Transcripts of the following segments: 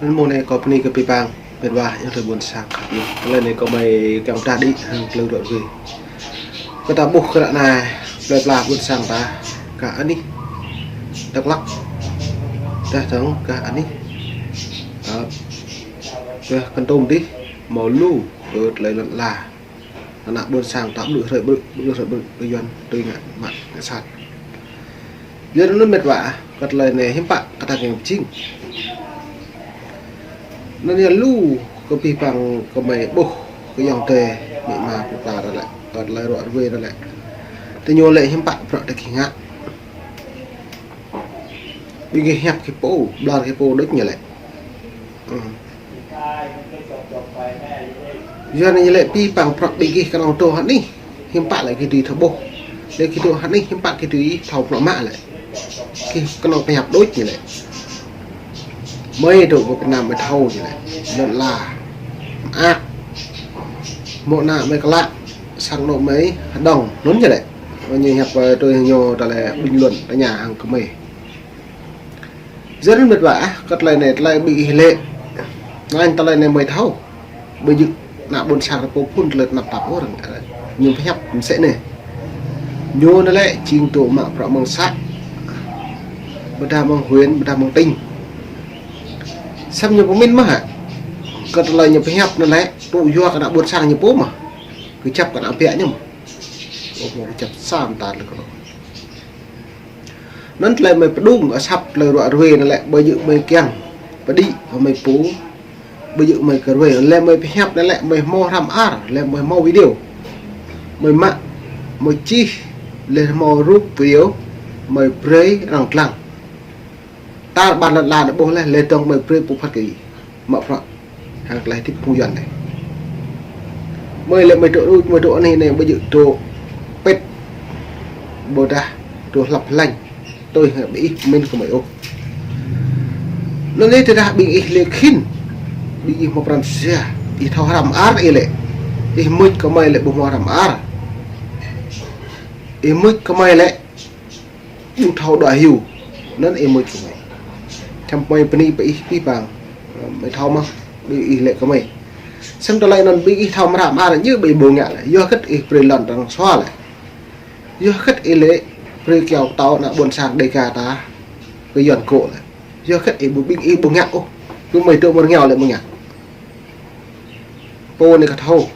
nên môn này có cái bị bang bên ngoài những thời buồn sang lên này có mày kéo ta đi lưu đội gì cái ta buộc cái đoạn này là buồn sang ta cả anh đi đắk lắc ta thắng cả anh đi cái con tôm tí màu lu rồi lấy là nặng buồn sang tạm được rồi bự bây giờ tôi ngại mặn sạt giờ nó mệt vả cắt lời này hiếm bạn cắt thằng em chính nó như lu có bị bằng có mày bố cái dòng tề bị mà phục tà ra lại cắt lời đoạn về ra lại thì nhiều lệ hiếm bạn vợ được kỳ ngạn bị cái hẹp cái bố đoàn cái bố đứt như lại giờ này lại pi bằng phật bị cái con tô hắn đi hiếm bạn lại cái gì thằng bố đây cái tô hắn đi hiếm bạn cái gì thầu phật mạ lại cái con phải hẹp đốt như này mấy đồ của Việt Nam mới thâu như này nhận là một nào mấy cái lạ sang độ mấy đồng lớn như này và như hẹp tôi nhiều ta là bình luận ở nhà hàng của mình rất mệt vả cắt này lại bị lệ anh ta lại này mới thâu bây giờ nạp buồn sang là phun lượt nạp tạp hết rồi nhưng phải hẹp sẽ này nhô nó lại trình tổ mạng rõ bằng sát bữa ta bằng huyền bữa ta bằng tinh xem như có mình mà hả cất lời nhập hẹp nó lại tụ do cả đã buồn sang như bố mà cứ chấp cả đã vẽ nhá mà chấp sam tàn được rồi nó lại mày đúng ở sắp lời đoạn về nó lại bây giờ mày keng và đi và mày bố bây giờ mày cờ về lên mày hẹp nó lại mày mo làm lên mày mo video mày mặn mày chi lên mo rút video mày play rằng lặng ta bàn là được bố lên trong mày play bộ phát cái mở front hàng lại tiếp thu dần này mày lại mày chỗ này bây giờ chỗ pet bồ ta chỗ lập lành tôi bị mình không phải ô nó lấy từ đã bị lệ khinh bị một lần xe bị thao làm ár ấy lệ thì mới có mày lại bùng hoa làm ár thì mới có mày lại bùng thao đòi hiểu nó em mới của mày trong mày bị bằng mày thao mà bị lệ của mày xem tao lại nó bị thao mà làm ár như bị buồn ngạ lại do khất ý pre lần đang xóa lại do khất ý lệ pre kéo tao đã buồn sang đây cả ta cái giòn cổ lại do khất ý buồn ngạ ô cứ mày tự buồn nghèo lại buồn ngạ cô này cả thâu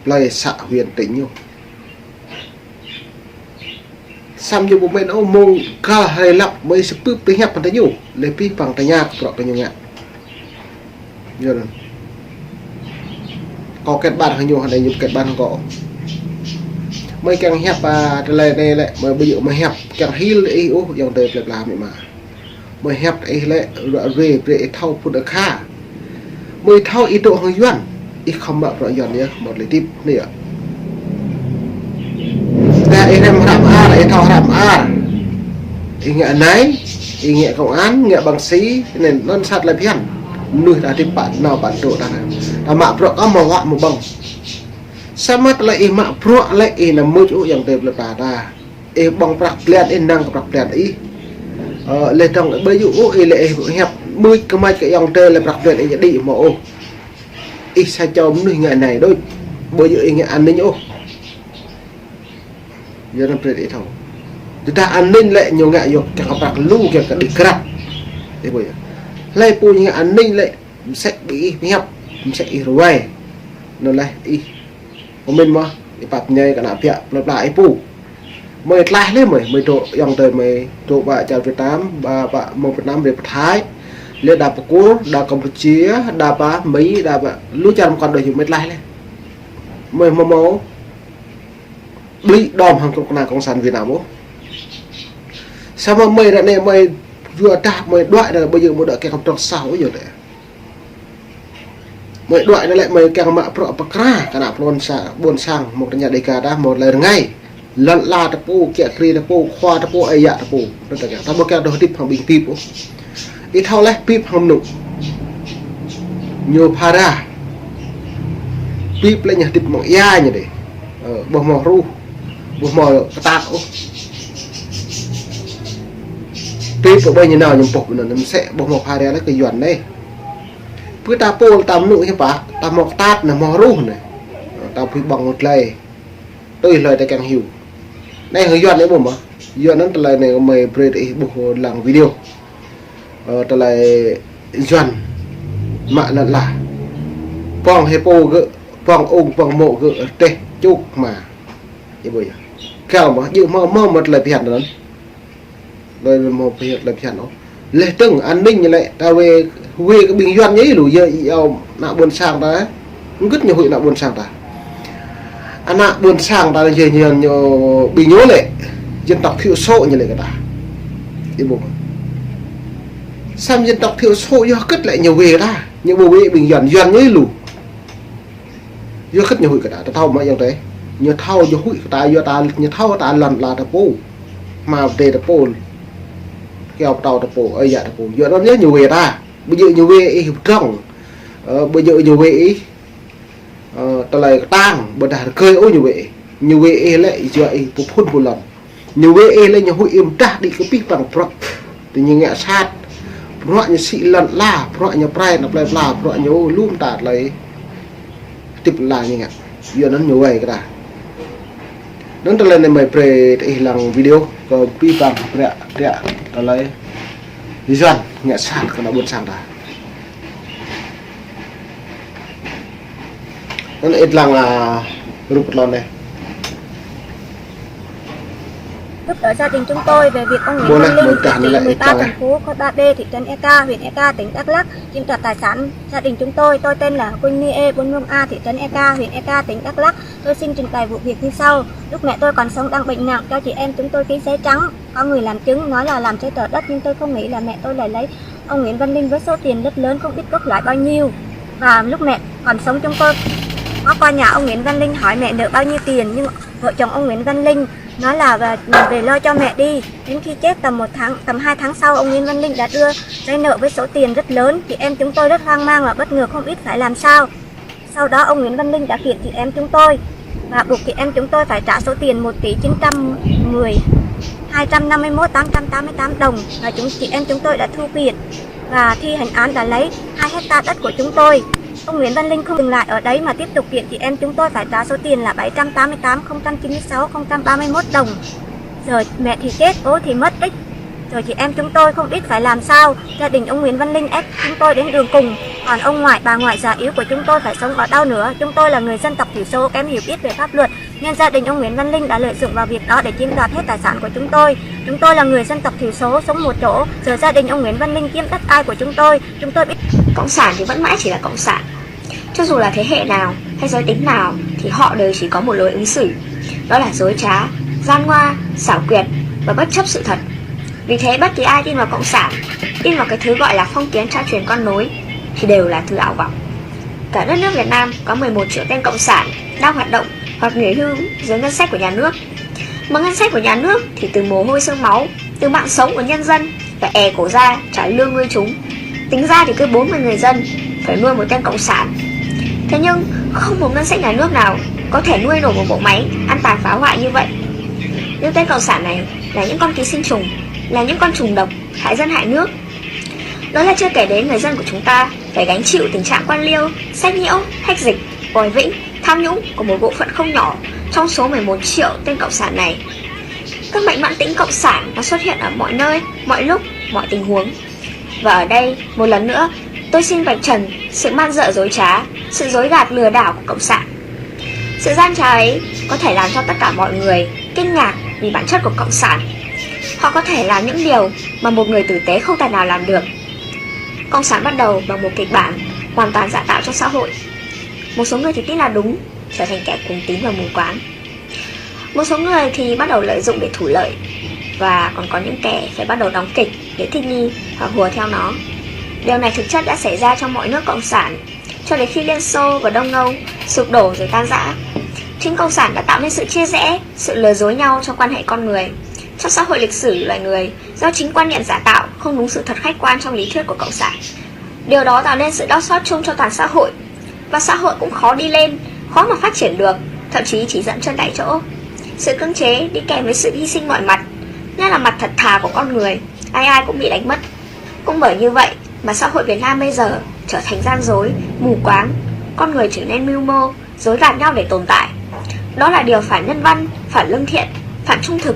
lời xạ huyền tính nhau xăm như bố mẹ nó mông cả hay lặp mới sẽ bước tới hẹp bằng tay nhiều lấy pi bằng tay nhà của tay nhiều ngạ giờ rồi có kết bạn hay nhiều hay nhiều kết bạn có mấy càng hẹp và này lại mà bây giờ mà hẹp càng hi lại ô dòng đời việc làm vậy mà mới hẹp ấy lại về thâu phụ được kha mới thâu ý độ hơi doan ít không bận rồi dọn nhé một lấy tiếp nữa ta em làm lại thao làm ý nghĩa này ý nghĩa công án nghĩa bằng sĩ nên nó sát lại phiền nuôi đã tiếp bạn nào bạn độ đã mạ pro có một họa một bằng sao mắt lại mạ pro lại là môi chỗ dòng đẹp là bà ta bằng bạc lên năng bạc lên ý lên trong bây giờ lệ hẹp mươi cái mai cái dòng tê là bạc lên đi mà ô ít sai cho người ngày này đôi bây giờ nghe an ninh ô giờ làm để thầu chúng ta an ninh lại nhiều ngại dục cả bạc lu kìa cả đi crap thế bây giờ lại pu như an ninh lại sẽ bị hẹp sẽ rồi nó lại đi của mình mà đi bạc nhây cả nạp vẹn lặp lại pu mày lại lên mày độ dòng đời mày độ bà chào Việt Nam bà một Việt Nam về Thái lên đạp cố đạp Campuchia đạp Mỹ đạp lúa chăn còn đời dùng mấy lại lên mày máu bị đòn hàng cộng nào cộng sản Việt Nam bố sao mà mày đã này mày vừa đạp mày đoạn là bây giờ một đợt cái không tròn sao bây giờ đấy mày đoạn lại mày càng mạ pro bạc ra cả nào buồn sang một nhà đây cả đã một lời ngay lần la tập pu kia kri tập pu khoa tập pu ai dạ tập pu tất cả tập pu kia đồ tip hàng bình tip ít thao lấy pip hầm nụ nhiều para pip lấy nhà tip mỏng ya như đấy bò mò ru bò mò tạt ô pip ở bên như nào nhầm bột nó sẽ bò mò para lấy cái giòn đây cứ ta pol tam nụ như bà ta mọc tát là mò ru này ta phải bằng một lời tôi lời ta càng hiểu này hơi doan đấy bố mà doan nó lời này mày pre để bộ làm video ta lại doan mạ là phong hay po gỡ phong ung phong mộ gỡ tê chúc mà như bây giờ kéo mà dự mơ một lời phiền đó rồi một việc lời phiền nó lệ từng an ninh như vậy ta về cái bình doan nhấy lù giờ nạ buồn sang ta rất nhiều hội nạ buồn sang ta anh nạ buồn sang ta là nhiều bị nhớ lệ dân tộc thiểu số như vậy ta đi bộ xem dân tộc thiểu số do cất lại nhiều về ta nhiều bộ bị bình doan nhấy lù do cất nhiều hội cả ta thâu mà như thế nhiều thâu do hội ta do ta nhiều thâu ta lần là ta bố mà về ta bố kéo tàu ta bố ấy dạ ta bố do nó nhớ nhiều về ta bây giờ nhiều về hiểu trong bây giờ nhiều về ta lại tang bật đà khơi ô nhiều về lại vậy một phút một lần nhiều về lại nhiều hội im trả đi cái pít bằng pro thì như ngã sát pro như xị lần la pro như prai nó lại la pro như luôn tạt lấy tiếp là như ngã giờ nó nhiều về cái đã nó ta lên này mày pre thì làm video còn pít bằng rẻ ta lấy dần ngã sát cái nó buồn sang ta nó ít lần là rụt lần này giúp đỡ gia đình chúng tôi về việc ông Nguyễn Văn Linh, địa chỉ 13 thành phố Khối 3B, thị trấn Eka, huyện Eka, tỉnh Đắk Lắk, chiếm đoạt tài sản gia đình chúng tôi tên là Quỳnh Nie, buôn Nhung A, thị trấn Eka, huyện Eka, tỉnh Đắk Lắk. Tôi xin trình bày vụ việc như sau. Lúc mẹ tôi còn sống đang bệnh nặng, cho chị em chúng tôi ký giấy trắng, có người làm chứng nói là làm giấy tờ đất, nhưng tôi không nghĩ là mẹ tôi lại lấy ông Nguyễn Văn Linh với số tiền rất lớn, không biết gốc lãi bao nhiêu. Và lúc mẹ còn sống chúng tôi có qua nhà ông Nguyễn Văn Linh hỏi mẹ nợ bao nhiêu tiền, nhưng vợ chồng ông Nguyễn Văn Linh nói là về lo cho mẹ đi. Đến khi chết tầm 2 tháng sau, ông Nguyễn Văn Linh đã đưa giấy nợ với số tiền rất lớn. Chị em chúng tôi rất hoang mang và bất ngờ không biết phải làm sao. Sau đó ông Nguyễn Văn Linh đã kiện chị em chúng tôi và buộc chị em chúng tôi phải trả số tiền 1.910.251.888 đồng, và chị em chúng tôi đã thu kiện và thi hành án đã lấy 2 hecta đất của chúng tôi. Ông Nguyễn Văn Linh không dừng lại ở đấy mà tiếp tục kiện chị em chúng tôi phải trả số tiền là 788.096.031 đồng. Giờ mẹ thì chết, bố thì mất tích. Rồi chị em chúng tôi không biết phải làm sao. Gia đình ông Nguyễn Văn Linh ép chúng tôi đến đường cùng. Còn ông ngoại, bà ngoại già yếu của chúng tôi phải sống ở đâu nữa. Chúng tôi là người dân tộc thiểu số kém hiểu biết về pháp luật, nên gia đình ông Nguyễn Văn Linh đã lợi dụng vào việc đó để chiếm đoạt hết tài sản của chúng tôi. Chúng tôi là người dân tộc thiểu số sống một chỗ. Giờ gia đình ông Nguyễn Văn Linh chiếm đất ai của chúng tôi biết. Cộng sản thì vẫn mãi chỉ là cộng sản. Cho dù là thế hệ nào hay giới tính nào thì họ đều chỉ có một lối ứng xử, đó là dối trá, gian ngoa, xảo quyệt và bất chấp sự thật. Vì thế bất kỳ ai tin vào cộng sản, tin vào cái thứ gọi là phong kiến tra truyền con nối thì đều là thứ ảo vọng. Cả đất nước Việt Nam có 11 triệu tên cộng sản đang hoạt động hoặc nghỉ hưu dưới ngân sách của nhà nước. Mà ngân sách của nhà nước thì từ mồ hôi xương máu, từ mạng sống của nhân dân phải è cổ ra trả lương nuôi chúng. Tính ra thì cứ 40 người dân phải nuôi một tên cộng sản. Thế nhưng không một ngân sách nhà nước nào có thể nuôi nổi một bộ máy ăn tàn phá hoại như vậy. Những tên cộng sản này là những con ký sinh trùng, là những con trùng độc hại dân hại nước. Đó là chưa kể đến người dân của chúng ta phải gánh chịu tình trạng quan liêu, sách nhiễu, hách dịch, vòi vĩnh, tham nhũng của một bộ phận không nhỏ trong số 11 triệu tên cộng sản này. Các bệnh mãn tính cộng sản nó xuất hiện ở mọi nơi, mọi lúc, mọi tình huống. Và ở đây, một lần nữa, tôi xin vạch trần sự man dợ dối trá, sự dối gạt lừa đảo của cộng sản. Sự gian trá ấy có thể làm cho tất cả mọi người kinh ngạc vì bản chất của cộng sản. Họ có thể làm những điều mà một người tử tế không thể nào làm được. Cộng sản bắt đầu bằng một kịch bản hoàn toàn giả tạo cho xã hội. Một số người thì tin là đúng, trở thành kẻ cuồng tín và mù quáng. Một số người thì bắt đầu lợi dụng để thủ lợi. Và còn có những kẻ phải bắt đầu đóng kịch để thích nghi hoặc hùa theo nó. Điều này thực chất đã xảy ra trong mọi nước cộng sản, cho đến khi Liên Xô và Đông Âu sụp đổ rồi tan rã. Chính cộng sản đã tạo nên sự chia rẽ, sự lừa dối nhau trong quan hệ con người. Trong xã hội lịch sử loài người, do chính quan niệm giả tạo không đúng sự thật khách quan trong lý thuyết của cộng sản. Điều đó tạo nên sự đau xót chung cho toàn xã hội. Và xã hội cũng khó đi lên, khó mà phát triển được, thậm chí chỉ dậm chân tại chỗ. Sự cưỡng chế đi kèm với sự hy sinh mọi mặt, nhất là mặt thật thà của con người, ai ai cũng bị đánh mất. Cũng bởi như vậy mà xã hội Việt Nam bây giờ trở thành gian dối, mù quáng, con người trở nên mưu mô, dối gạt nhau để tồn tại. Đó là điều phản nhân văn, phản lương thiện, phản trung thực,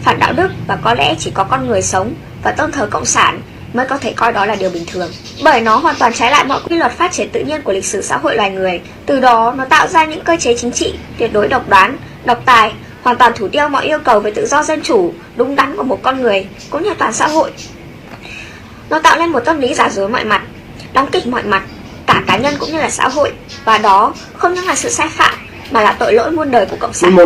phản đạo đức, và có lẽ chỉ có con người sống và tôn thờ cộng sản mới có thể coi đó là điều bình thường. Bởi nó hoàn toàn trái lại mọi quy luật phát triển tự nhiên của lịch sử xã hội loài người. Từ đó nó tạo ra những cơ chế chính trị tuyệt đối độc đoán, độc tài, hoàn toàn thủ tiêu mọi yêu cầu về tự do dân chủ, đúng đắn của một con người cũng như toàn xã hội. Nó tạo nên một tâm lý giả dối mọi mặt, đóng kịch mọi mặt, cả cá nhân cũng như là xã hội, và đó không những là sự sai phạm mà là tội lỗi muôn đời của cộng sản.